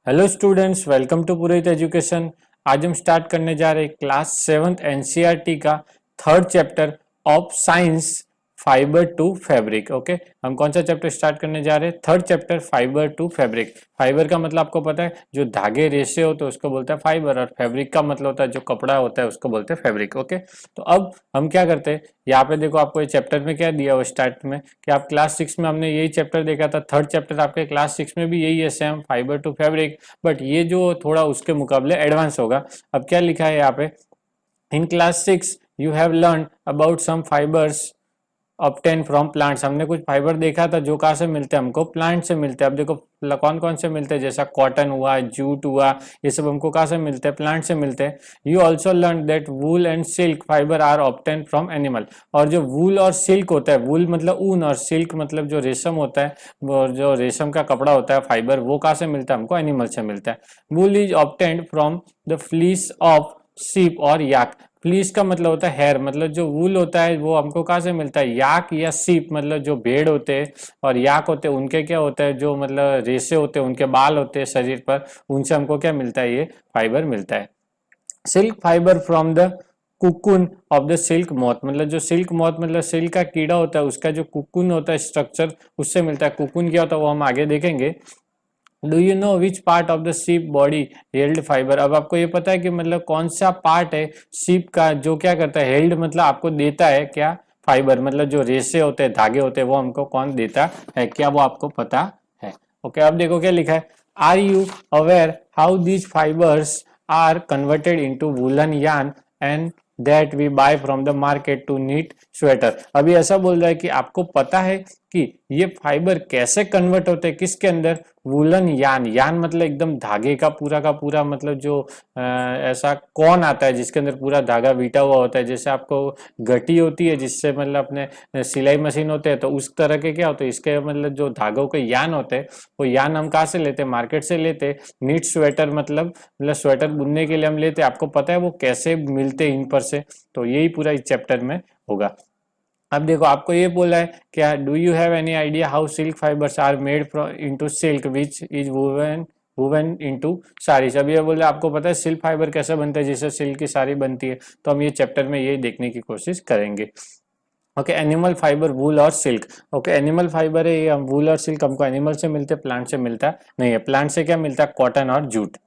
Hello students, welcome to Purohit Education. आज हम start करने जा रहे हैं क्लास 7th एनसीईआरटी का third chapter of science, fibre to fabric. Okay, हम कौन सा चैप्टर स्टार्ट करने जा रहे हैं? Third chapter, fibre to fabric. Fibre का मतलब आपको पता है, जो धागे रेशे होते हैं उसको बोलते हैं फाइबर, और फैब्रिक का मतलब होता है जो कपड़ा होता है उसको बोलते हैं फैब्रिक। ओके, तो अब हम क्या करते हैं, यहाँ पे देखो आपको ये चैप्टर में क्या दिया हुआ स्टार्ट में कि आप क्लास 6 में हमने यही चैप्टर देखा था। थर्ड चैप्टर आपके क्लास 6 में भी यही है, same fibre to fabric, but ये जो थोड़ा उसके मुकाबले एडवांस होगा। अब क्या लिखा है यहाँ पे, in class 6 you have learn about some fibres obtain from plants. हमने कुछ फाइबर देखा था जो कहाँ से मिलते हैं, हमको प्लांट से मिलते हैं। अब देखो कौन कौन से मिलते हैं, जैसा कॉटन हुआ, जूट हुआ, ये सब हमको कहाँ से मिलते हैं? प्लांट से मिलते हैं। You also learn that wool and silk fibre are obtain from animal. और जो वूल और सिल्क होता है, वूल मतलब ऊन और सिल्क मतलब जो रेशम होता है, वो जो रेशम का कपड़ा होता है फाइबर, वो कहाँ से मिलता है? हमको एनिमल से मिलता है। वूल is obtained from the fleece of सीप और याक। फ्लीस का मतलब होता है हेयर, मतलब जो वूल होता है वो हमको कहाँ से मिलता है? याक या सीप, मतलब जो भेड़ होते हैं और याक होते हैं उनके क्या होता है, जो मतलब रेशे होते हैं, उनके बाल होते हैं शरीर पर, उनसे हमको क्या मिलता है? ये फाइबर मिलता है। Silk fibre from the cocoon of the silk moth, मतलब जो सिल्क मॉथ मतलब सिल्क का कीड़ा होता है उसका जो कुकुन होता है स्ट्रक्चर, उससे मिलता है। कुकुन क्या होता है वो हम आगे देखेंगे। Do you know which part of the sheep body held fibre. अब आपको ये पता है कि मतलब कौन सा पार्ट है शीप का जो क्या करता है? हेल्ड मतलब आपको देता है क्या? फाइबर, मतलब जो रेशे होते हैं, धागे होते हैं, वो हमको कौन देता है? क्या वो आपको पता है? ओके, अब देखो क्या लिखा है। Are you aware how these fibres are converted into woollen yarn and that we buy from the market to knit sweater. अभी ऐसा बोल रहा है कि आपको पता है कि ये फाइबर कैसे कन्वर्ट होते हैं किसके अंदर? वूलन यान। यान मतलब एकदम धागे का पूरा मतलब जो ऐसा कौन आता है जिसके अंदर पूरा धागा बीटा हुआ होता है, जैसे आपको गटी होती है जिससे मतलब अपने सिलाई मशीन होते हैं, तो उस तरह के क्या होते हैं इसके मतलब जो धागों के यान होते हैं, वो यान हम कहाँ से लेते हैं? मार्केट से लेते हैं। नीट स्वेटर मतलब स्वेटर बुनने के लिए हम लेते हैं। आपको पता है वो कैसे मिलते हैं इन पर से? तो यही पूरा इस चैप्टर में होगा। अब देखो आपको ये बोला है क्या, do you have any idea how silk fibres are made into silk which is woven woven into saris. अब ये बोले आपको पता है सिल्क फाइबर कैसे बनता है जिससे सिल्क की साड़ी बनती है, तो हम ये चैप्टर में यही देखने की कोशिश करेंगे। ओके, एनिमल फाइबर, वूल और सिल्क। ओके, एनिमल फाइबर है ये, हम वूल और सिल्क हमको एनिमल से मिलते हैं, प्लांट से मिलता नहीं है। प्लांट से क्या मिलता है? कॉटन और जूट।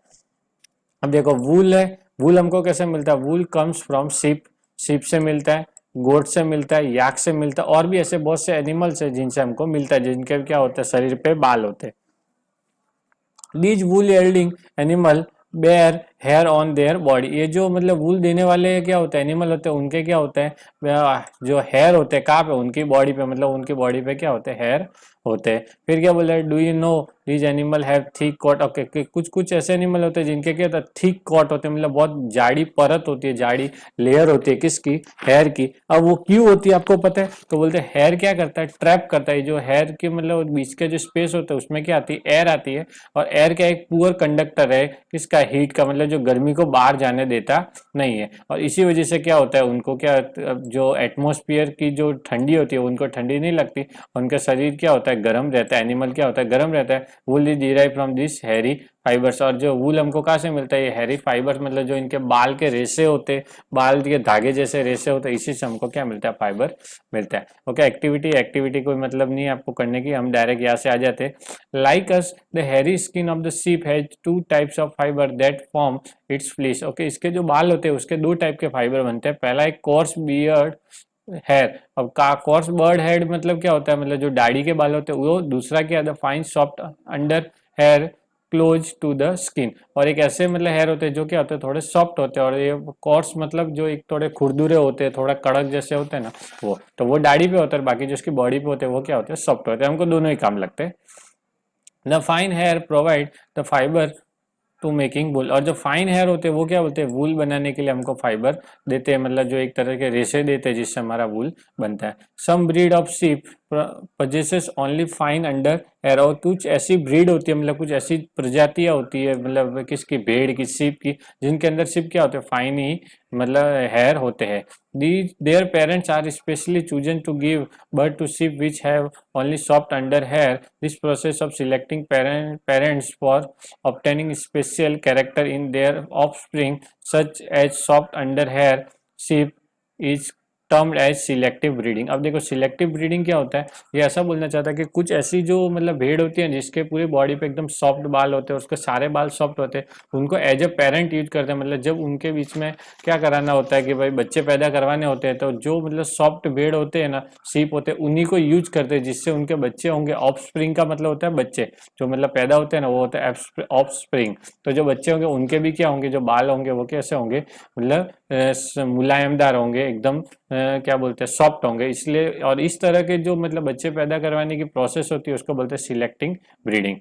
अब देखो वूल है, वूल हमको कैसे मिलता है? वूल कम्स फ्रॉम शीप, शीप से मिलता है, गोट से मिलता है, याक से मिलता है, और भी ऐसे बहुत से एनिमल्स है जिनसे हमको मिलता है, जिनके क्या होता है? शरीर पे बाल होते हैं। These wool yielding animal bear hair on their body. ये जो मतलब वूल देने वाले क्या होते हैं? एनिमल होते हैं, उनके क्या होते हैं? जो हेयर होते हैं कहाँ पे? उनकी बॉडी पे, मतलब उनकी बॉडी पे क्या होते हैं? हेयर होते हैं। फिर क्या बोला है? Do you know these animal have thick coat. Okay, कुछ कुछ ऐसे एनिमल होते हैं जिनके क्या होता है? थिक कॉट होते हैं, मतलब बहुत जाड़ी परत होती है, जाड़ी लेयर होती है किसकी? हेयर की। अब वो क्यों होती है आपको पता है? तो बोलते हैं हेयर क्या करता है? ट्रैप करता है। जो हेयर के मतलब बीच के जो स्पेस होता है उसमें क्या आती है? एयर आती है। और एयर क्या एक पुअर कंडक्टर है किसका? हीट का, मतलब जो गर्मी को बाहर जाने देता नहीं है। और इसी वजह से क्या होता है, उनको क्या जो एटमॉस्फेयर की जो ठंडी होती है उनको ठंडी नहीं लगती, उनका शरीर क्या होता है? गर्म रहता है। एनिमल क्या होता है? गर्म रहता है। वूल is derive from this Harry fibres. और जो वूल हमको कहाँ से मिलता है? ये हैरी फाइबर्स, मतलब जो इनके बाल के रेशे होते, बाल के धागे जैसे रेशे होते, इसी से हमको क्या मिलता है? फाइबर मिलता है। ओके, एक्टिविटी कोई मतलब नहीं है आपको करने की, हम डायरेक्ट यहाँ से आ जाते हैं। Like us, the hairy skin of the sheep has two types of fiber that form its fleece. Okay, इसके जो बाल होते हैं उसके दो टाइप के फाइबर बनते हैं। पहला एक कोर्स बियर्ड हेयर। अब का कोर्स बर्ड हेड मतलब क्या होता है? मतलब जो दाढ़ी के बाल होते हैं वो। दूसरा क्या है? Fine soft under hair close to the skin. और एक ऐसे मतलब हेयर होते हैं जो क्या होते हैं? थोड़े सॉफ्ट होते हैं। और ये कोर्स मतलब जो एक थोड़े खुरदुरे होते हैं, थोड़ा कड़क जैसे होते हैं ना, वो तो वो दाढ़ी पे होता है। बाकी जो उसकी बॉडी पे होते हैं वो क्या होते हैं? सॉफ्ट होते हैं। हमको दोनों ही काम लगते हैं। The fine hair provide the fibre to making wool. और जो फाइन हेयर होते हैं वो क्या बोलते हैं? वूल बनाने के लिए हमको फाइबर देते हैं, मतलब जो एक तरह के रेशे देते हैं जिससे हमारा वूल बनता है। Some breed of sheep possesses only fine under hair, और कुछ ऐसी ब्रीड होती है, मतलब कुछ ऐसी प्रजातियां होती है, मतलब किसकी, भेड़ की, सीप की, जिनके अंदर सिर्फ क्या होते हैं, फाइन ही मतलब हेयर होते हैं. Their parents are specially chosen to give birth to sheep which have only soft under hair. This process of selecting parents for obtaining special character in their offspring, such as soft under hair sheep, is termed as selective breeding. अब देखो selective breeding क्या होता है, ये ऐसा बोलना चाहता है कि कुछ ऐसी जो मतलब भेड़ होती है जिसके पूरी बॉडी पे एकदम सॉफ्ट बाल होते हैं, उसके सारे बाल सॉफ्ट होते हैं, उनको एज ए पेरेंट यूज करते हैं. मतलब जब उनके बीच में क्या कराना होता है कि भाई बच्चे पैदा करवाने होते हैं, तो जो मतलब सॉफ्ट भेड़ होते हैं ना, सीप होते हैं, उन्हीं को यूज करते हैं जिससे उनके बच्चे होंगे. ऑफ स्प्रिंग का मतलब होता है बच्चे, जो मतलब पैदा होते हैं ना वो होता है ऑफ स्प्रिंग. तो जो बच्चे होंगे उनके भी क्या होंगे, जो बाल होंगे वो कैसे होंगे, मतलब मुलायमदार होंगे, एकदम क्या बोलते हैं, सॉफ्ट होंगे. इसलिए और इस तरह के जो मतलब बच्चे पैदा करवाने की प्रोसेस होती है उसको बोलते हैं selecting breeding.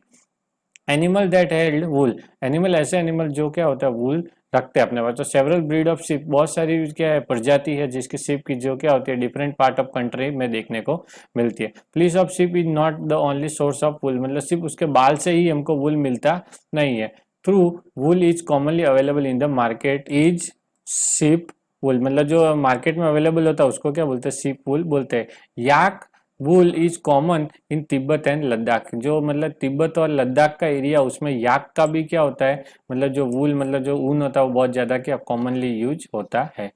Animal that held wool, animal ऐसे एनिमल जो क्या होता है वूल रखते हैं अपने पास. तो सेवरल ब्रीड ऑफ शिप, बहुत सारी क्या है प्रजाति है जिसकी शिप की जो क्या होती है डिफरेंट पार्ट ऑफ कंट्री में देखने को मिलती है. Fleece of ship is not the only source of wool, मतलब सिर्फ उसके बाल से ही हमको वूल मिलता नहीं है. Through wool is commonly available in the market is sheep wool, मतलब जो मार्केट में अवेलेबल होता है उसको क्या बोलते हैं, शिप वूल बोलते हैं. Yak wool is common in Tibet and Ladakh, जो मतलब तिब्बत और लद्दाख का एरिया उसमें याक का भी क्या होता है, मतलब जो वूल मतलब जो ऊन होता है वो बहुत ज्यादा क्या कॉमनली यूज होता है.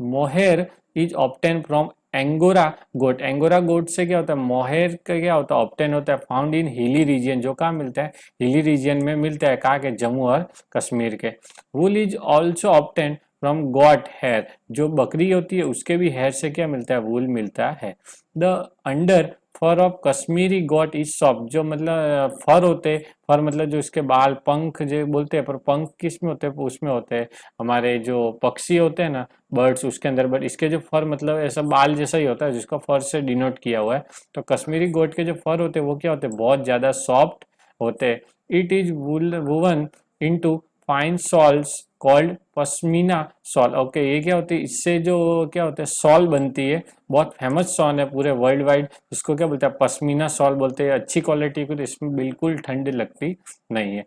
Mohair is obtain from angora goat, angora goat से क्या होता है, मोहेर का क्या होता है, ऑब्टेन होता है. फाउंड इन हिली रीजन, जो कहाँ मिलता है, हिली रीजन में मिलता है, कहाँ के, जम्मू और कश्मीर के. वूल is also obtain from got hair, जो बकरी होती है उसके भी हेयर से क्या मिलता है, वूल मिलता है. The under fur of Kashmiri goat is soft, जो मतलब फर होते हैं, फर मतलब जो इसके बाल पंख जो बोलते हैं, पर पंख किस में होते हैं, उसमें होते हैं हमारे जो पक्षी होते हैं ना, बर्ड्स, उसके अंदर. बट इसके जो फर मतलब ऐसा बाल जैसा ही होता है जिसको फर से डिनोट किया हुआ है. तो कश्मीरी गोट के जो फर होते हैं वो क्या होते हैं, बहुत ज्यादा सॉफ्ट होते हैं. It is woven into fine shawls called pashmina shawl. Okay, ये क्या होती है, इससे जो क्या होता है सॉल बनती है, बहुत फेमस सॉल है पूरे वर्ल्ड वाइड, इसको क्या बोलते हैं, पश्मीना सॉल बोलते हैं. अच्छी क्वालिटी की, तो इसमें बिल्कुल ठंड लगती नहीं है.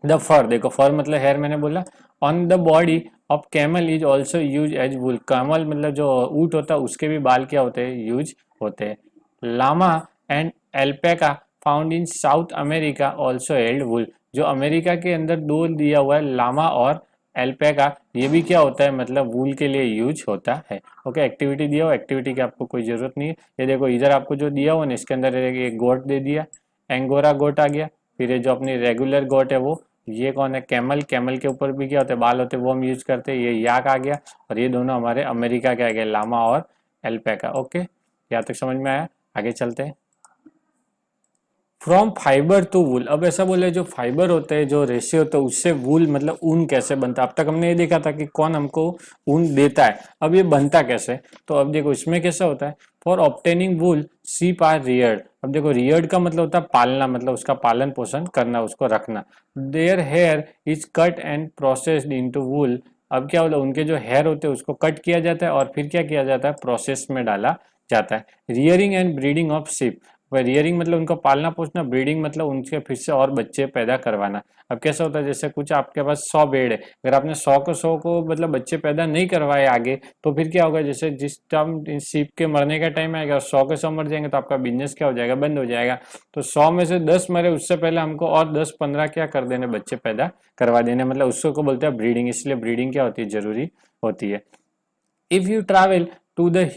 द फर, देखो फर मतलब हेयर मैंने बोला. On the body of camel is also use as wool, camel मतलब जो ऊंट होता है उसके भी बाल क्या होते हैं, यूज होते हैं. Llama and alpaca found in South America also held wool, जो अमेरिका के अंदर दो दिया हुआ है लामा और एल्पेका, ये भी क्या होता है, मतलब वूल के लिए यूज होता है. ओके, एक्टिविटी दिया हो, एक्टिविटी की आपको कोई जरूरत नहीं है. ये देखो इधर आपको जो दिया हुआ ना, इसके अंदर एक गोट दे दिया, एंगोरा गोट आ गया. फिर ये जो अपनी रेगुलर गोट है वो, ये कौन है, कैमल, कैमल के ऊपर भी क्या होते हैं, बाल होते हैं, वो हम यूज करते हैं. ये याक आ गया, और ये दोनों हमारे अमेरिका के आ गए, लामा और एल्पेका. ओके, यहाँ तक समझ में आया, आगे चलते हैं. फ्रॉम फाइबर टू वूल, अब ऐसा बोले जो फाइबर होते हैं, जो रेशे होते हैं, उससे वूल मतलब ऊन कैसे बनता है. अब तक हमने ये देखा था कि कौन हमको ऊन देता है, अब ये बनता कैसे. तो अब देखो इसमें कैसा होता है, for obtaining wool sheep are reared. अब देखो रियर्ड का मतलब होता है पालना, मतलब उसका पालन पोषण करना, उसको रखना. Their hair is cut and processed into wool. अब क्या होता है, उनके जो हेयर होते हैं उसको कट किया जाता है और फिर क्या किया जाता है, प्रोसेस में डाला जाता है. Rearing and breeding of sheep, rearing मतलब उनका पालना पोषना, ब्रीडिंग मतलब उनके फिर से और बच्चे पैदा करवाना. अब कैसा होता है, जैसे कुछ आपके पास 100 भेड़ है, अगर आपने 100 को मतलब बच्चे पैदा नहीं करवाए आगे, तो फिर क्या होगा, जैसे जिस टाइम सीप के मरने का टाइम आएगा 100 के 100 मर जाएंगे, तो आपका बिजनेस क्या हो जाएगा, बंद हो जाएगा. तो 100 में से 10 मरे, उससे पहले हमको और 10-15 क्या कर देने, बच्चे पैदा करवा देने, मतलब उसको को बोलते हैं ब्रीडिंग. इसलिए ब्रीडिंग क्या होती है, जरूरी होती है. If you travel to the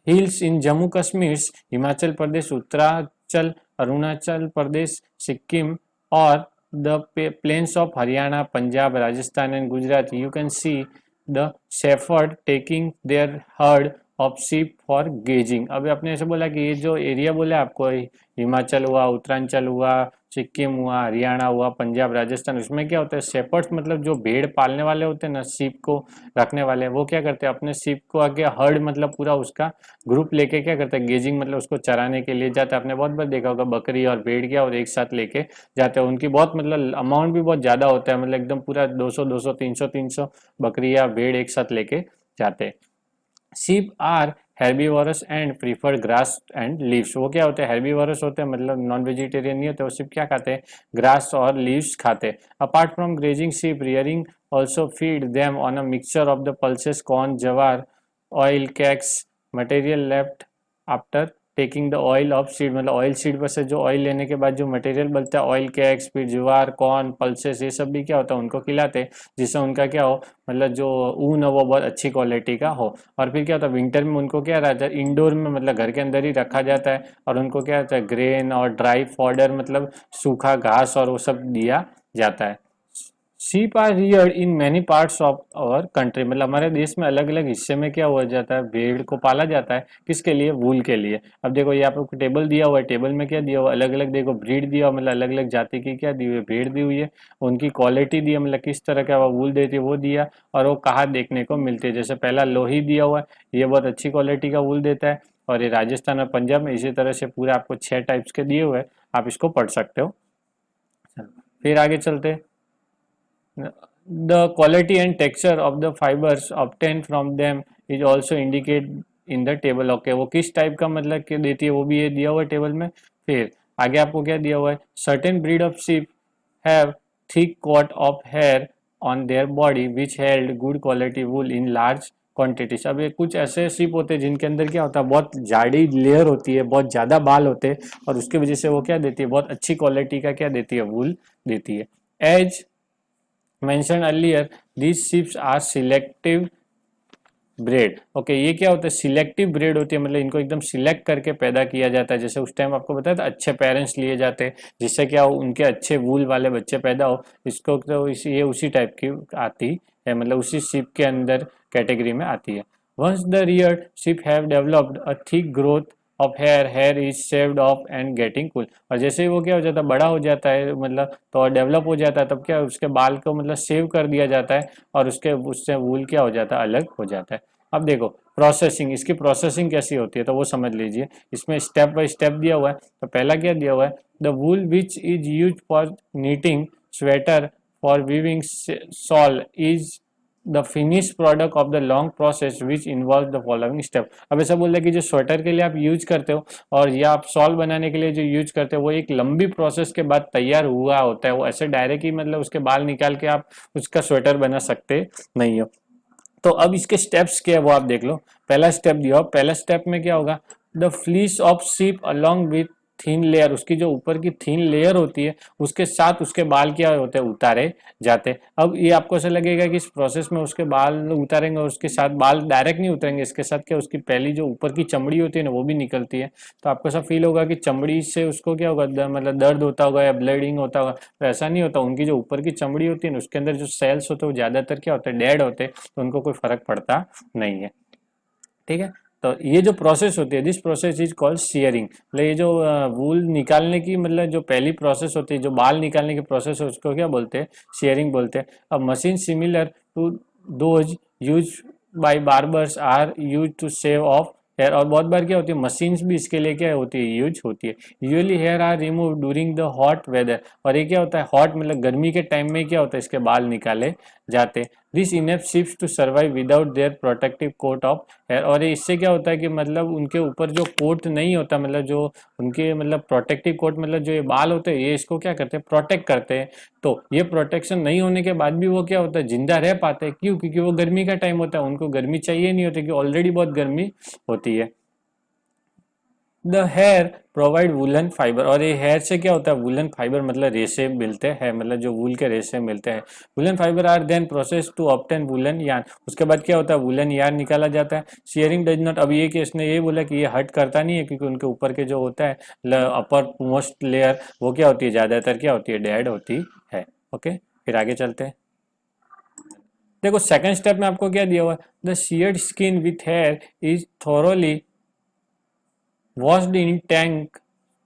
hills in Jammu Kashmir, Himachal Pradesh, Uttaranchal, Arunachal Pradesh, Sikkim, और the plains of Haryana, Punjab, Rajasthan and Gujarat, you can see the shepherd taking their herd of sheep for grazing. अभी आपने ऐसे बोला कि ये जो एरिया बोला आपको, हिमाचल हुआ, उत्तरांचल हुआ, सिक्किम हुआ, हरियाणा हुआ, पंजाब, राजस्थान, उसमें क्या होता है, शेपर्ड्स मतलब जो भेड़ पालने वाले होते हैं ना, शीप को रखने वाले, वो क्या करते हैं, अपने शीप को आगे हर्ड मतलब पूरा उसका ग्रुप लेके क्या करते हैं, गेजिंग मतलब उसको चराने के लिए जाते हैं. आपने बहुत बार देखा होगा बकरी और भेड़ क्या और एक साथ लेके जाते हैं. उनकी बहुत मतलब अमाउंट भी बहुत ज्यादा होता है, मतलब एकदम पूरा 200 200 300 300 बकरी या भेड़ एक साथ लेके जाते हैं. Sheep are herbivorous and prefer grass and leaves. वो क्या होते हैं, हेर्बीवोरस होते हैं, मतलब नॉन वेजिटेरियन नहीं होते, वो सिर्फ क्या खाते हैं, ग्रास और लीव्स खाते हैं। Apart from grazing sheep, rearing also feed them on a mixture of the pulses, corn, jowar, oil cakes, material left after taking the oil of seed, मतलब ऑयल सीड पर से जो ऑयल लेने के बाद जो मटेरियल बनता है, ऑयल कैक्स, फिर ज्वार, कॉर्न, पल्सेस, ये सब भी क्या होता है उनको खिलाते हैं, जिससे उनका क्या हो, मतलब जो ऊन है वो बहुत अच्छी क्वालिटी का हो। और फिर क्या होता है, विंटर में उनको क्या रहता है, इंडोर में मतलब घर के अंदर ही रखा जाता है, और उनको क्या होता है, ग्रेन और ड्राई फॉडर, मतलब सूखा घास और वो सब दिया जाता है। Sheep are reared in many parts of our country, मतलब हमारे देश में अलग अलग हिस्से में क्या हुआ जाता है, भेड़ को पाला जाता है, किसके लिए, वूल के लिए। अब देखो ये आपको टेबल दिया हुआ है, टेबल में क्या दिया हुआ है, अलग अलग देखो ब्रीड दिया हुआ, मतलब अलग अलग जाति की क्या दी हुई है, भेड़ दी हुई है, उनकी क्वालिटी दी है, मतलब किस तरह का वो वूल देती है वो दिया, और वो कहाँ देखने को मिलती है। जैसे पहला लोही दिया हुआ है, ये बहुत अच्छी क्वालिटी का वूल देता है, और ये राजस्थान और पंजाब में इसी तरह से पूरे आपको 6 टाइप्स के दिए हुए हैं, आप इसको पढ़ सकते हो। फिर आगे चलते हैं। The quality and texture of the fibers obtained from them is also indicated in the table. Okay, वो किस टाइप का मतलब कि देती है वो भी ये दिया हुआ है टेबल में। फिर आगे आपको क्या दिया हुआ है, certain breed of sheep have thick coat of hair on their body which held good quality wool in large quantities. अब ये कुछ ऐसे शिप होते हैं जिनके अंदर क्या होता है, बहुत जाड़ी लेयर होती है, बहुत ज़्यादा बाल होते हैं, और उसकी वजह से वो क्या देती है, बहुत अच्छी क्वालिटी का क्या देती है, वूल देती है। As mentioned earlier, these sheep are selective bred. Okay, ये क्या होता है, सिलेक्टिव ब्रेड होती है, मतलब इनको एकदम सिलेक्ट करके पैदा किया जाता है। जैसे उस टाइम आपको बताया था, अच्छे पेरेंट्स लिए जाते हैं, जिससे क्या हो, उनके अच्छे वूल वाले बच्चे पैदा हो। इसको तो ये उसी टाइप की आती है, मतलब उसी शिप के अंदर कैटेगरी में आती है। Once the rear sheep have developed a thick growth of hair, hair is shaved off and getting cool. और जैसे ही वो क्या हो जाता है, बड़ा हो जाता है, मतलब तो डेवलप हो जाता है, तब क्या उसके बाल को मतलब सेव कर दिया जाता है, और उसके उससे वूल क्या हो जाता है, अलग हो जाता है। अब देखो प्रोसेसिंग, इसकी प्रोसेसिंग कैसी होती है तो वो समझ लीजिए। इसमें स्टेप बाय स्टेप दिया हुआ है। तो पहला क्या दिया हुआ है, the wool which is use for knitting sweater for weaving shawl is the finish product of the long process which involve the following step. अब ऐसा बोल रहा है कि जो स्वेटर के लिए आप यूज करते हो और या आप सॉल बनाने के लिए जो यूज करते हो, वो एक लंबी प्रोसेस के बाद तैयार हुआ होता है। वो ऐसे डायरेक्ट ही मतलब उसके बाल निकाल के आप उसका स्वेटर बना सकते नहीं हो। तो अब इसके स्टेप्स क्या है वो आप देख लो। पहला स्टेप दिया, पहला स्टेप में क्या होगा, the fleece of sheep along with thin layer, उसकी जो ऊपर की थीन लेयर होती है उसके साथ उसके बाल क्या होते हैं, उतारे जाते हैं। अब ये आपको ऐसा लगेगा कि इस प्रोसेस में उसके बाल उतारेंगे और उसके साथ बाल डायरेक्ट नहीं उतरेंगे, इसके साथ क्या उसकी पहली जो ऊपर की चमड़ी होती है ना वो भी निकलती है। तो आपको ऐसा फील होगा कि चमड़ी से उसको क्या होगा, मतलब दर्द होता होगा या ब्लीडिंग होता होगा, तो ऐसा नहीं होता। उनकी जो ऊपर की चमड़ी होती है ना उसके अंदर जो सेल्स होते हैं वो ज्यादातर क्या होते हैं, डेड होते हैं, तो उनको कोई फर्क पड़ता नहीं है। ठीक है, तो ये जो प्रोसेस होती है, this process is called sharing. मतलब ये जो वूल निकालने की मतलब जो पहली प्रोसेस होती है, जो बाल निकालने की प्रोसेस है, उसको क्या बोलते हैं, शेयरिंग बोलते हैं। अब machine similar to those use by barbers are use to shave off hair. और बहुत बार क्या होती है, मशीन्स भी इसके लिए क्या होती है, यूज होती है। Usually hair are remove during the hot weather. और ये क्या होता है, हॉट मतलब गर्मी के टाइम में क्या होता है, इसके बाल निकाले जाते हैं। This enough sheep to survive without their protective coat of hair. और इससे क्या होता है कि मतलब उनके ऊपर जो कोट नहीं होता, मतलब जो उनके मतलब प्रोटेक्टिव कोट, मतलब जो ये बाल होते हैं ये इसको क्या करते हैं, प्रोटेक्ट करते हैं। तो ये प्रोटेक्शन नहीं होने के बाद भी वो क्या होता है, जिंदा रह पाते हैं। क्यों? क्योंकि वो गर्मी का टाइम होता है, उनको गर्मी चाहिए नहीं होती, क्योंकि ऑलरेडी बहुत गर्मी होती है। The hair provide woollen fibre. और ये हेयर से क्या होता है, वुलन फाइबर मतलब रेशे मिलते हैं, मतलब जो वूल के रेशे मिलते हैं। Woollen fibre are then process to obtain woollen yarn. उसके बाद क्या होता है, वुलन यार्न निकाला जाता है। शेयरिंग डज नॉट, अब ये केस ने ये बोला कि ये हट करता नहीं है, क्योंकि उनके ऊपर के जो होता है अपर मोस्ट लेयर, वो क्या होती है, ज्यादातर क्या होती है, डेड होती है। ओके, फिर आगे चलते हैं। देखो सेकंड स्टेप में आपको क्या दिया हुआ है, the shared skin with here is thoroughly washed in tank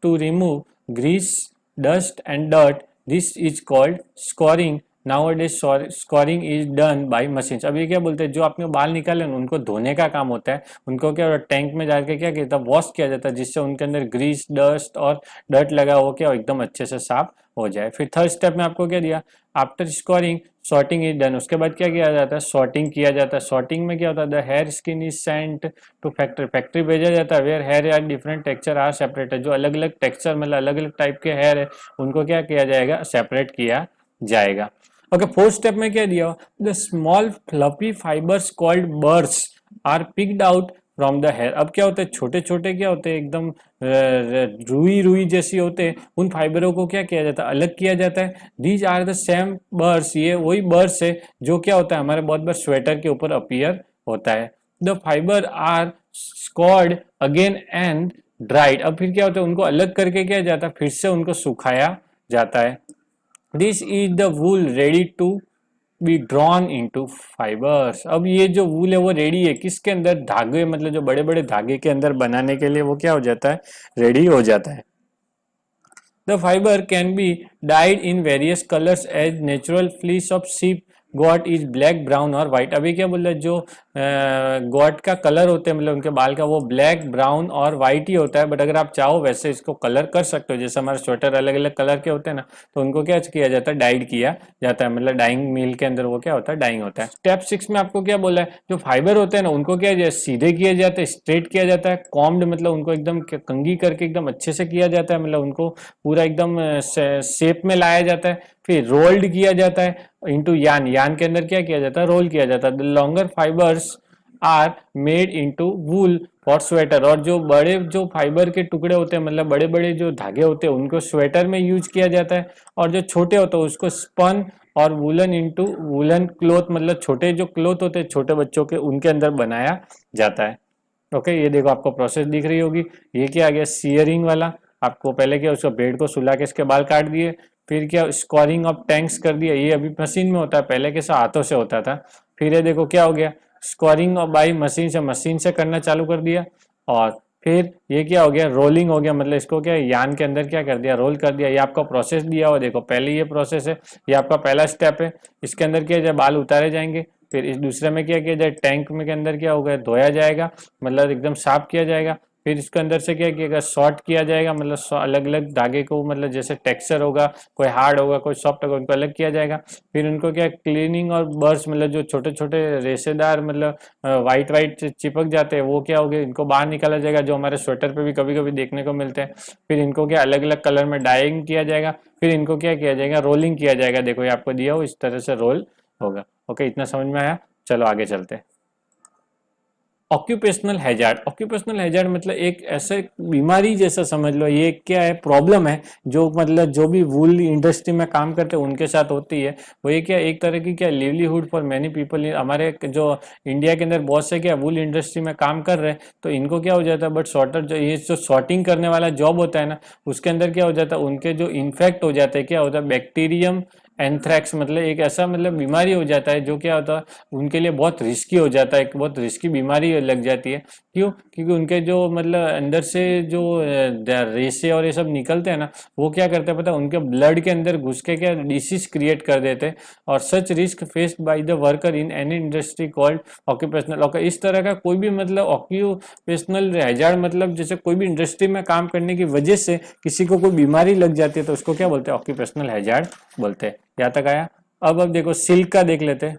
to remove grease, dust and dirt. This is called scoring. Nowadays scoring is done by machines. अब ये क्या बोलते हैं, जो आपने बाल निकाले ना उनको धोने का काम होता है। उनको क्या टैंक में जाके क्या कहता है, वॉश किया जाता है, जिससे उनके अंदर ग्रीस, डस्ट और डर्ट लगा हो क्या एकदम अच्छे से साफ हो जाए। फिर थर्ड स्टेप में आपको क्या दिया, after scoring sorting is done, उसके बाद क्या किया जाता है, सॉर्टिंग किया जाता है। सॉर्टिंग में क्या होता है, the hair skin is sent to factory, factory भेजा जाता है, where hair are different texture are separated, जो अलग अलग टेक्सचर मतलब अलग अलग टाइप के हेयर है उनको क्या किया जाएगा, सेपरेट किया जाएगा। ओके, फोर्थ स्टेप में क्या दिया, the small fluffy fibres called burrs are picked out from the hair. अब क्या होता है, छोटे छोटे क्या होते हैं, एकदम रुई रुई जैसी होते हैं, उन फाइबरों को क्या किया जाता है, अलग किया जाता है। दीज आर द सेम बर्स, ये वही बर्स है जो क्या होता है हमारे बहुत बार स्वेटर के ऊपर अपीयर होता है। The fibre are scoured again and dried, अब फिर क्या होता है, उनको अलग करके क्या जाता है, फिर से उनको सुखाया जाता है। This is the wool ready to be drawn into fibres. अब ये जो वूल है वो रेडी है किसके अंदर, धागे, मतलब जो बड़े बड़े धागे के अंदर बनाने के लिए वो क्या हो जाता है, रेडी हो जाता है। The fibre can be dyed in various colours as natural fleece of sheep goat is black, brown और व्हाइट। अभी क्या बोल रहे, जो गॉट का कलर होते हैं मतलब उनके बाल का, वो ब्लैक, ब्राउन और व्हाइट ही होता है, बट अगर आप चाहो वैसे इसको कलर कर सकते हो, जैसे हमारे स्वेटर अलग अलग कलर के होते हैं ना, तो उनको क्या किया जाता है, डाइड किया जाता है, मतलब डाइंग मिल के अंदर वो क्या होता है, डाइंग होता है। स्टेप 6 में आपको क्या बोला है, जो फाइबर होते हैं ना उनको क्या सीधे किया जाता है, स्ट्रेट किया जाता है, कॉम्ड मतलब उनको एकदम कंघी करके एकदम अच्छे से किया जाता है, मतलब उनको पूरा एकदम शेप में लाया जाता है, फिर रोल्ड किया जाता है इनटू यान, यान के अंदर क्या किया जाता है, रोल किया जाता है। The longer fibres are made into wool for sweater, और जो बड़े जो फाइबर के टुकड़े होते हैं मतलब बड़े बड़े जो धागे होते हैं उनको स्वेटर में यूज किया जाता है, और जो छोटे होते हैं उसको स्पन और वुलन इनटू वुलन क्लोथ, मतलब छोटे जो क्लोथ होते हैं छोटे बच्चों के उनके अंदर बनाया जाता है। ओके, ये देखो आपको प्रोसेस दिख रही होगी, ये क्या आ गया, सीयरिंग वाला। आपको पहले क्या, उसको भेड़ को सुला के इसके बाल काट दिए, फिर क्या स्कोरिंग ऑफ टैंक्स कर दिया, ये अभी मशीन में होता है, पहले कैसा हाथों से होता था। फिर ये देखो क्या हो गया, स्कोरिंग ऑफ बाई मशीन से करना चालू कर दिया, और फिर ये क्या हो गया, रोलिंग हो गया, मतलब इसको क्या यान के अंदर क्या कर दिया, रोल कर दिया। ये आपका प्रोसेस दिया हुआ देखो, पहले ये प्रोसेस है, ये आपका पहला स्टेप है, इसके अंदर क्या है, बाल उतारे जाएंगे। फिर इस दूसरे में क्या किया जाए, टैंक में के अंदर क्या होगा, धोया जाएगा, मतलब एकदम साफ किया जाएगा। फिर इसके अंदर से क्या किया, शॉर्ट किया जाएगा, मतलब अलग अलग धागे को, मतलब जैसे टेक्सचर होगा, कोई हार्ड होगा कोई सॉफ्ट होगा, उनको अलग किया जाएगा। फिर उनको क्या क्लीनिंग और बर्स, मतलब जो छोटे छोटे रेशेदार मतलब वाइट वाइट चिपक जाते हैं वो क्या हो गए, इनको बाहर निकाला जाएगा, जो हमारे स्वेटर पे भी कभी कभी देखने को मिलते हैं। फिर इनको क्या अलग अलग कलर में डाइंग किया जाएगा, फिर इनको क्या किया जाएगा, रोलिंग किया जाएगा। देखो ये आपको दिया हो, इस तरह से रोल होगा। ओके, इतना समझ में आया, चलो आगे चलते हैं। ऑक्यूपेशनल हैजार्ड, ऑक्यूपेशनल हैजार्ड मतलब एक ऐसे बीमारी जैसा समझ लो, ये क्या है, प्रॉब्लम है जो मतलब जो भी वूल इंडस्ट्री में काम करते हैं उनके साथ होती है। वो ये क्या, एक तरह की क्या लिवलीहुड फॉर मैनी पीपल, हमारे जो इंडिया के अंदर बहुत से क्या वूल इंडस्ट्री में काम कर रहे हैं, तो इनको क्या हो जाता है, बट शॉर्टर जो ये जो शॉर्टिंग करने वाला जॉब होता है ना, उसके अंदर क्या हो जाता है, उनके जो इन्फेक्ट हो जाते हैं, क्या होता है, बैक्टीरियम एंथ्रैक्स, मतलब एक ऐसा मतलब बीमारी हो जाता है जो क्या होता है उनके लिए बहुत रिस्की हो जाता है, एक बहुत रिस्की बीमारी लग जाती है। क्यों, क्योंकि उनके जो मतलब अंदर से जो रेशे और ये सब निकलते हैं ना, वो क्या करते हैं पता है, उनके ब्लड के अंदर घुस के क्या डिसीज क्रिएट कर देते हैं। और सच risk faced by the worker in any industry called occupational. इस तरह का कोई भी मतलब ऑक्यूपेशनल हैजार्ड, मतलब जैसे कोई भी इंडस्ट्री में काम करने की वजह से किसी को कोई बीमारी लग जाती है तो उसको क्या बोलते हैं, ऑक्यूपेशनल हैजार्ड बोलते हैं। यहाँ तक आया। अब देखो सिल्क का देख लेते हैं।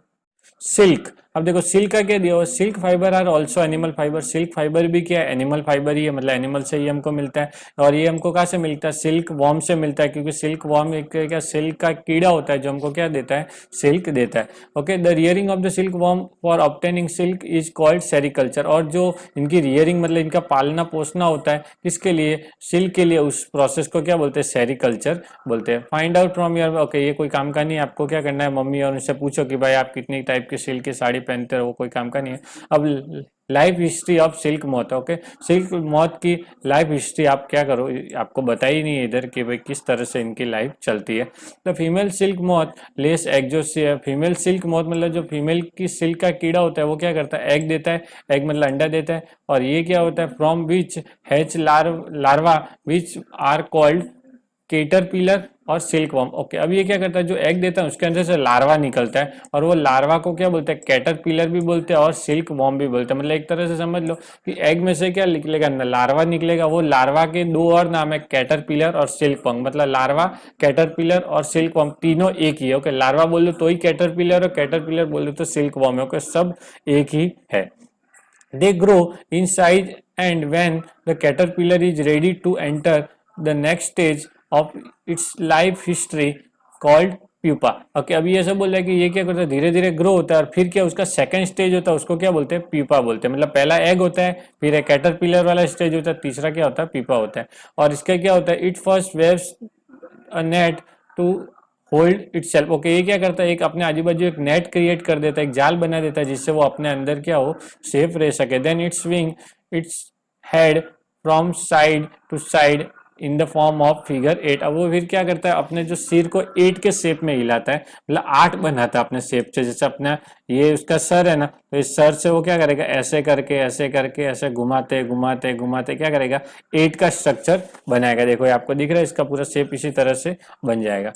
सिल्क, अब देखो सिल्क का क्या दिया हुआ, silk fibre are also animal fibre. Silk fibre भी क्या है, एनिमल फाइबर ही है, मतलब एनिमल से ही हमको मिलता है। और ये हमको कहाँ से मिलता है, सिल्क वॉर्म से मिलता है, क्योंकि सिल्क वॉर्म एक क्या सिल्क का कीड़ा होता है जो हमको क्या देता है, सिल्क देता है। Okay, the rearing of the silk worm for obtaining silk is called sericulture. और जो इनकी रियरिंग मतलब इनका पालना पोसना होता है किसके लिए, सिल्क के लिए, उस प्रोसेस को क्या बोलते हैं, सेरिकल्चर बोलते हैं। Find out from your, okay ये कोई काम का नहीं है, आपको क्या करना है, मम्मी और उनसे पूछो कि भाई आप कितनी टाइप की सिल्क की साड़ी पहनते हो, वो कोई काम का नहीं है। अब life history of silk moth. Okay, silk moth की लाइफ हिस्ट्री आप क्या करो, आपको बताई नहीं है इधर कि भाई किस तरह से इनकी लाइफ चलती है। The female silk moth lays एग्जोसिया, फीमेल सिल्क मॉथ मतलब जो फीमेल की सिल्क का कीड़ा होता है वो क्या करता है, एग देता है, एग मतलब अंडा देता है। और ये क्या होता है, from which hatch larva which are called caterpillar और सिल्क वॉर्म। ओके, अब ये क्या करता है, जो एग देता है उसके अंदर से लार्वा निकलता है, और वो लार्वा को क्या बोलते हैं, कैटरपिलर भी बोलते हैं और सिल्क वॉर्म भी बोलते हैं। मतलब एक तरह से समझ लो कि एग में से क्या निकलेगा, लार्वा निकलेगा। वो लार्वा के दो और नाम है, कैटरपिलर और सिल्क वॉर्म। मतलब लार्वा, कैटरपिलर और सिल्क वॉर्म तीनों एक ही है। ओके, लार्वा बोल दो तो ही कैटरपिलर, और कैटरपिलर बोल दो तो सिल्क वॉर्म है। ओके, सब एक ही है। They grow in size, and when the caterpillar is ready to enter the next stage of its life history called pupa. Okay, अभी ये सब बोल रहा है कि ये क्या करता है, धीरे धीरे ग्रो होता है और फिर क्या उसका सेकंड स्टेज होता है, उसको क्या बोलते हैं, प्यूपा बोलते हैं। मतलब पहला एग होता है, फिर एक कैटरपिलर वाला स्टेज होता है, तीसरा क्या होता है, प्यूपा होता है। और इसका क्या होता है, it first weaves a net to hold itself. Okay, ये क्या करता है, एक अपने आजू बाजू एक नेट क्रिएट कर देता है, एक जाल बना देता है, जिससे वो अपने अंदर क्या हो, सेफ रह सके। Then it swing its head from side to side in the form of figure 8। अब वो फिर क्या करता है, अपने जो सिर को 8 के शेप में हिलाता है, मतलब 8 बनाता है अपने शेप से। जैसे अपना ये उसका सर है ना, तो इस सर से वो क्या करेगा, ऐसे करके ऐसे करके ऐसे घुमाते घुमाते घुमाते क्या करेगा, 8 का स्ट्रक्चर बनाएगा। देखो ये आपको दिख रहा है, इसका पूरा शेप इसी तरह से बन जाएगा।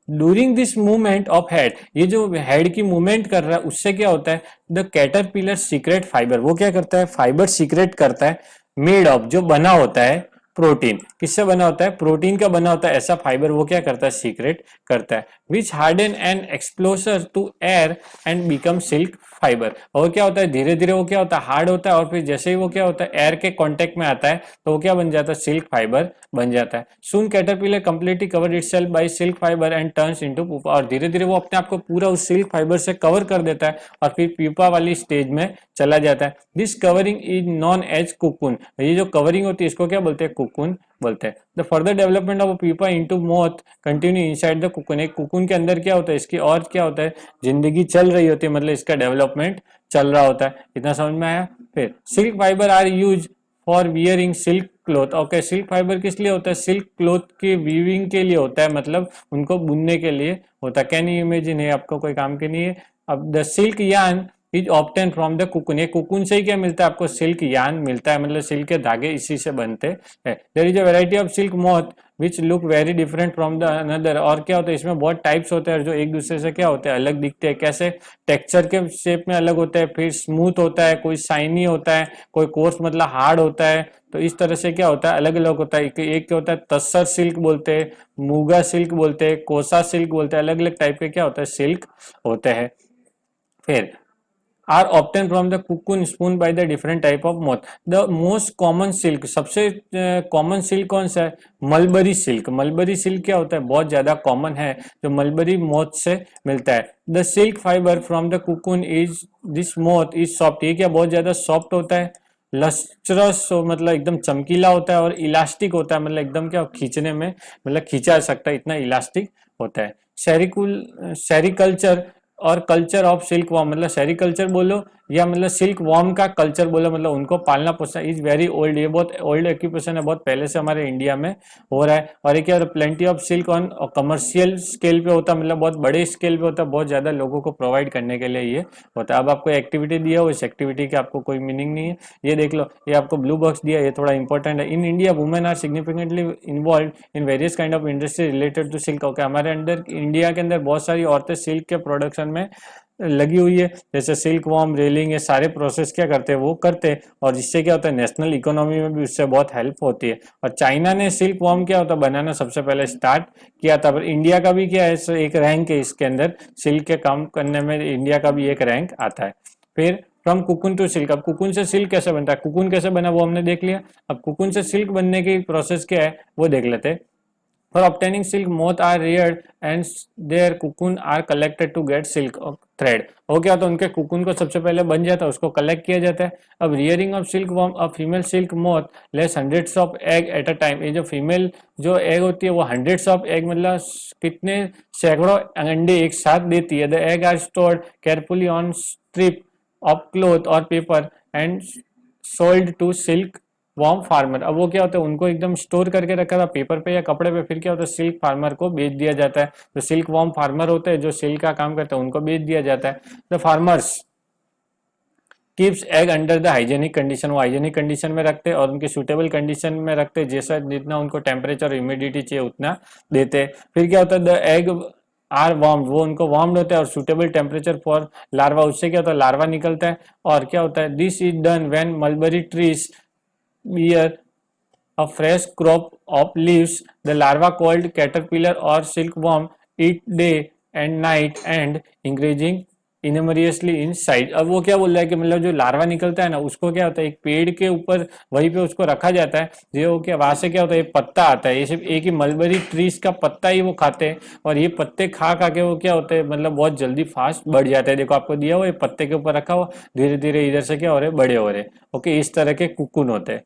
During this movement of head, ये जो हेड की मूवमेंट कर रहा है उससे क्या होता है, द कैटरपिलर सीक्रेट फाइबर, वो क्या करता है, फाइबर सीक्रेट करता है, मेड ऑफ, जो बना होता है प्रोटीन। किससे बना होता है, प्रोटीन का बना होता है ऐसा फाइबर, वो क्या करता है, सीक्रेट करता है। Which harden and exposure to air and become silk fibre. और क्या होता है, धीरे धीरे वो क्या होता है, हार्ड होता है, और फिर जैसे ही वो क्या होता है, एयर के कांटेक्ट में आता है, तो वो क्या बन जाता है, सिल्क फाइबर बन जाता है। Soon caterpillar completely cover itself by silk fibre and turns into pupa. और धीरे धीरे वो अपने आप को पूरा उस सिल्क फाइबर से कवर कर देता है, और फिर प्यूपा वाली स्टेज में चला जाता है। This covering is known as cocoon. ये जो कवरिंग होती है इसको क्या बोलते हैं, कुकुन बोलते हैं। The further development of pupa into moth continue inside the cocoon. एक कुकुन के अंदर क्या होता है, इसकी और क्या होता है, जिंदगी चल रही होती है, मतलब इसका डेवलपमेंट चल रहा होता है। इतना समझ में आया। फिर silk fibre are use for wearing silk cloth. Okay, silk fibre किस लिए होता है, सिल्क क्लोथ की वीविंग के लिए होता है, मतलब उनको बुनने के लिए होता है। कैन यू इमेजिन, है आपको कोई काम के नहीं है। अब the silk yarn is obtain from the cocoon. ये कुकुन से ही क्या मिलता है आपको, सिल्क यार्न मिलता है, मतलब सिल्क के धागे इसी से बनते हैं। There is a variety of silk moth which look very different from the another. और क्या होता है, इसमें बहुत टाइप्स होते हैं जो एक दूसरे से क्या होते हैं, अलग दिखते हैं। कैसे, टेक्सचर के शेप में अलग होते हैं, फिर स्मूथ होता है, कोई शाइनी होता है, कोई कोर्स मतलब हार्ड होता है। तो इस तरह से क्या होता है, अलग अलग होता है। एक क्या होता है, तस्सर सिल्क बोलते हैं, मूगा सिल्क बोलते हैं, कोसा सिल्क बोलते हैं। अलग अलग टाइप के क्या होता है, सिल्क होते हैं। फिर are obtained from the cocoon spun by the different type of moth. The most common silk, सबसे कॉमन सिल्क कौन सा है, मलबरी सिल्क। मलबरी सिल्क क्या होता है, बहुत ज्यादा कॉमन है, जो मलबरी मोथ से मिलता है। The silk fibre from the cocoon is, this moth is soft. ये क्या बहुत ज्यादा सॉफ्ट होता है, लस्ट्रस, मतलब एकदम चमकीला होता है, और इलास्टिक होता है, मतलब एकदम क्या खींचने में, मतलब खींचा सकता है, इतना इलास्टिक होता है। सेरिकल्चर और कल्चर ऑफ सिल्क वॉर्म, मतलब सेरिकल्चर बोलो या मतलब सिल्क वॉर्म का कल्चर बोलो, मतलब उनको पालना पोसना इज वेरी ओल्ड। ये बहुत ओल्ड ऑक्यूपेशन है, बहुत पहले से हमारे इंडिया में हो रहा है। और ये क्या, plenty of silk on commercial scale पे होता है, मतलब बहुत बड़े स्केल पे होता है, बहुत ज्यादा लोगों को प्रोवाइड करने के लिए ये होता है। अब आपको एक्टिविटी दिया हो, इस एक्टिविटी का आपको कोई मीनिंग नहीं है, ये देख लो, ये आपको ब्लू बॉक्स दिया, ये थोड़ा इंपॉर्टेंट है। In India women are significantly involve in various kind of industry related to silk. Okay, हमारे अंदर इंडिया के अंदर बहुत सारी औरतें सिल्क के प्रोडक्शन में लगी हुई है, जैसे सिल्क वॉर्म, रेलिंग, ये सारे प्रोसेस क्या करते हैं, वो करते हैं। और जिससे क्या होता है, नेशनल इकोनॉमी में भी उससे बहुत हेल्प होती है। और चाइना ने सिल्क वॉर्म क्या होता है, बनाना सबसे पहले स्टार्ट किया था। पर इंडिया का भी क्या है, एक रैंक है इसके अंदर, सिल्क के काम करने में इंडिया का भी एक रैंक आता है। फिर फ्रॉम कुकुन टू सिल्क, अब कुकुन से सिल्क कैसे बनता है, कुकुन कैसे बना वो हमने देख लिया। अब कुकुन से सिल्क बनने की प्रोसेस क्या है वो देख लेते हैं। For obtaining silk, moth are reared and their cocoon are collected to get silk thread. हो क्या होता है, उनके कुकुन को सबसे पहले बन जाता है, उसको कलेक्ट किया जाता है। अब rearing of silk worm, a female silk moth less hundreds of egg at a time. ये जो फीमेल जो एग होती है वो हंड्रेड्स ऑफ एग, मतलब कितने सैकड़ों अंडे एक साथ देती है। The egg are stored carefully on strip of cloth और paper and sold to silk worm farmer. अब वो क्या होता है, उनको एकदम स्टोर करके रखा था पेपर पे या कपड़े पे, फिर क्या होता है, सिल्क फार्मर को बेच दिया जाता है। तो सिल्क वॉर्म फार्मर होते हैं जो सिल्क का काम करते हैं, उनको बेच दिया जाता है। The farmers keeps egg under the hygienic condition, वो हाइजेनिक कंडीशन में रखते हैं और उनके सूटेबल कंडीशन में रखते हैं, जैसा जितना उनको टेम्परेचर और ह्यूमिडिटी चाहिए उतना देते हैं। फिर क्या होता है, द एग आर वार्म, वो उनको वार्म होता है और सुटेबल टेम्परेचर फॉर लार्वा, उससे क्या होता है लार्वा निकलता है। और क्या होता है, this is done when mulberry trees bear a fresh crop of leaves, the larva called caterpillar or silkworm eat day and night and increasing enormously in size. अब वो क्या बोल रहा है कि मतलब जो लार्वा निकलता है ना, उसको क्या होता है एक पेड़ के ऊपर वहीं पे उसको रखा जाता है, जो क्या वहां से क्या होता है पत्ता आता है, ये सिर्फ एक ही मलबरी ट्रीज का पत्ता ही वो खाते हैं और ये पत्ते खा खा के वो क्या होते हैं मतलब बहुत जल्दी फास्ट बढ़ जाते हैं। देखो आपको दिया हुआ ये पत्ते के ऊपर रखा हुआ, धीरे धीरे इधर से क्या हो रहे बड़े हो रहे। ओके, इस तरह के कुकुन होते हैं।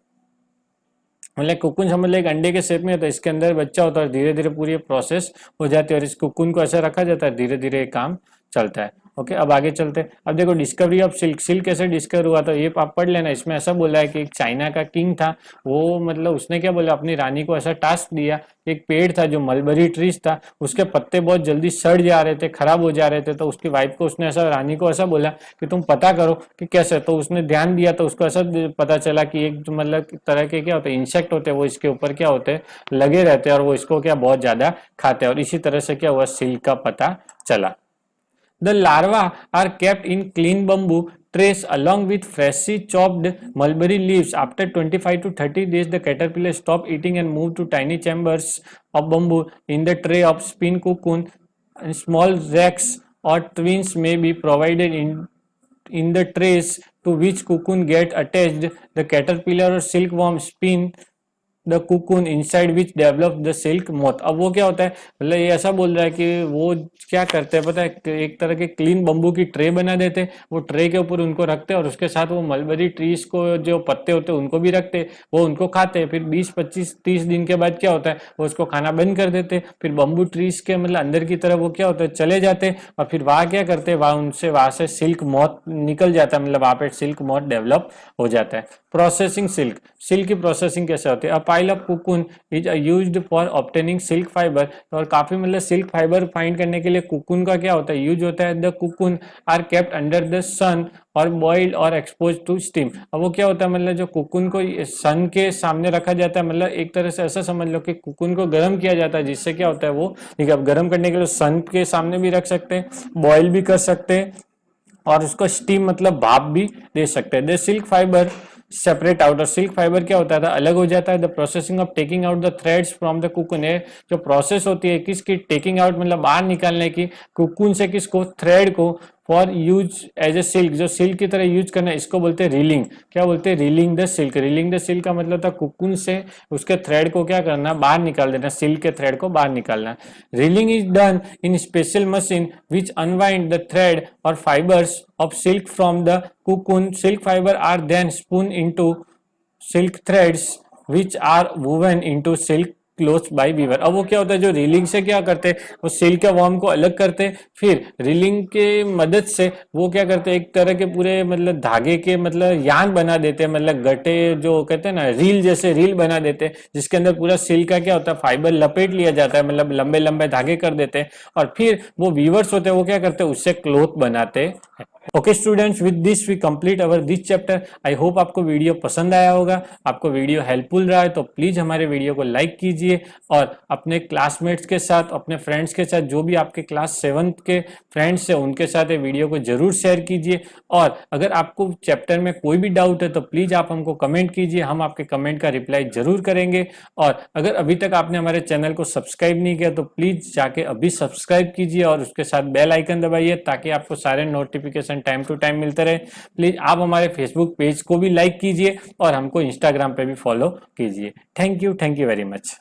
मतलब कुकुन समझ लो एक अंडे के शेप में होता है, इसके अंदर बच्चा होता है और धीरे धीरे पूरी प्रोसेस हो जाती है और इस कुकुन को ऐसा रखा जाता है, धीरे धीरे काम चलता है। ओके, अब आगे चलते हैं। अब देखो डिस्कवरी ऑफ सिल्क, सिल्क कैसे डिस्कवर हुआ, तो ये आप पढ़ लेना। इसमें ऐसा बोला है कि एक चाइना का किंग था, वो मतलब उसने क्या बोला अपनी रानी को ऐसा टास्क दिया, एक पेड़ था जो मलबरी ट्रीज था, उसके पत्ते बहुत जल्दी सड़ जा रहे थे, खराब हो जा रहे थे, तो उसकी वाइफ को उसने ऐसा रानी को ऐसा बोला कि तुम पता करो कि कैसे। तो उसने ध्यान दिया तो उसको ऐसा पता चला कि एक जो मतलब तरह के क्या होते हैं इंसेक्ट होते हैं, वो इसके ऊपर क्या होते हैं लगे रहते हैं और वो इसको क्या बहुत ज्यादा खाते हैं, और इसी तरह से क्या हुआ सिल्क का पता चला। The larvae are kept in clean bamboo trays along with freshly chopped mulberry leaves. After 25 to 30 days, the caterpillar stop eating and move to tiny chambers of bamboo in the tray of spin cocoon. And small racks or twins may be provided in the trays to which cocoon get attached. The caterpillar or silkworm spin the cocoon inside which develop the silk moth. अब वो क्या होता है मतलब ये ऐसा बोल रहा है कि वो क्या करते हैं पता है, एक तरह के क्लीन बम्बू की ट्रे बना देते हैं, वो ट्रे के ऊपर उनको रखते हैं और उसके साथ वो मलबरी ट्रीज को जो पत्ते होते हैं उनको भी रखते हैं, वो उनको खाते हैं। फिर 20-25-30 दिन के बाद क्या होता है वो उसको खाना बंद कर देते हैं, फिर बम्बू ट्रीज के मतलब अंदर की तरफ वो क्या होता है चले जाते हैं और फिर वहां क्या करते हैं वहां से सिल्क मोथ निकल जाता है, मतलब वहां पे सिल्क मोथ डेवलप हो जाता है। प्रोसेसिंग सिल्क, सिल्क की प्रोसेसिंग कैसे होती है, a pile of cocoon is used for obtaining silk fibre. और काफी मतलब सिल्क फाइबर फाइंड करने के लिए कुकुन का क्या होता है यूज होता है। The cocoon are kept under the sun और बॉइल्ड और एक्सपोज टू स्टीम। अब वो क्या होता है मतलब जो कुकुन को सन के सामने रखा जाता है, मतलब एक तरह से ऐसा समझ लो कि कुकुन को गर्म किया जाता है, जिससे क्या होता है वो ठीक है गर्म करने के लिए सन के सामने भी रख सकते हैं, बॉइल भी कर सकते हैं और उसको स्टीम मतलब भाप भी दे सकते हैं। The silk fibre separate out, और सिल्क फाइबर क्या होता था अलग हो जाता है। The processing of taking out the threads from the cocoon, जो प्रोसेस होती है किसकी टेकिंग आउट मतलब बाहर निकालने की कुकुन से किसको थ्रेड को, for use as a silk, जो सिल्क की तरह यूज करना है इसको बोलते हैं रीलिंग। क्या बोलते हैं reeling the silk. Reeling the silk का मतलब था कुकुन से उसके थ्रेड को क्या करना बाहर निकाल देना, सिल्क के थ्रेड को बाहर निकालना। Reeling is done in special machine which unwind the thread और fibres of silk from the cocoon. Silk fiber are then spun into silk threads which are woven into silk cloth by weaver. अब वो क्या होता है जो railing से क्या करते हैं वो सिल्क के वर्म को अलग करते हैं, फिर रीलिंग के मदद से वो क्या करते हैं एक तरह के पूरे मतलब धागे के मतलब यान बना देते हैं, मतलब गटे जो कहते हैं ना रील जैसे रील बना देते हैं, जिसके अंदर पूरा सिल्क का क्या होता है फाइबर लपेट लिया जाता है, मतलब लंबे लंबे धागे कर देते हैं और फिर वो वीवर्स होते हैं वो क्या करते हैं उससे क्लोथ बनाते हैं। Okay students, with this we complete our this chapter. I hope आपको वीडियो पसंद आया होगा, आपको वीडियो हेल्पफुल रहा है तो प्लीज हमारे वीडियो को लाइक कीजिए और अपने क्लासमेट्स के साथ अपने फ्रेंड्स के साथ जो भी आपके क्लास 7th के फ्रेंड्स हैं उनके साथ ये वीडियो को जरूर शेयर कीजिए। और अगर आपको चैप्टर में कोई भी डाउट है तो प्लीज आप हमको कमेंट कीजिए, हम आपके कमेंट का रिप्लाई जरूर करेंगे। और अगर अभी तक आपने हमारे चैनल को सब्सक्राइब नहीं किया तो प्लीज जाके अभी सब्सक्राइब कीजिए और उसके साथ बेल आइकन दबाइए ताकि आपको सारे नोटिफिकेशन टाइम टू टाइम मिलते रहे। प्लीज आप हमारे फेसबुक पेज को भी लाइक कीजिए और हमको इंस्टाग्राम पे भी फॉलो कीजिए। Thank you very much.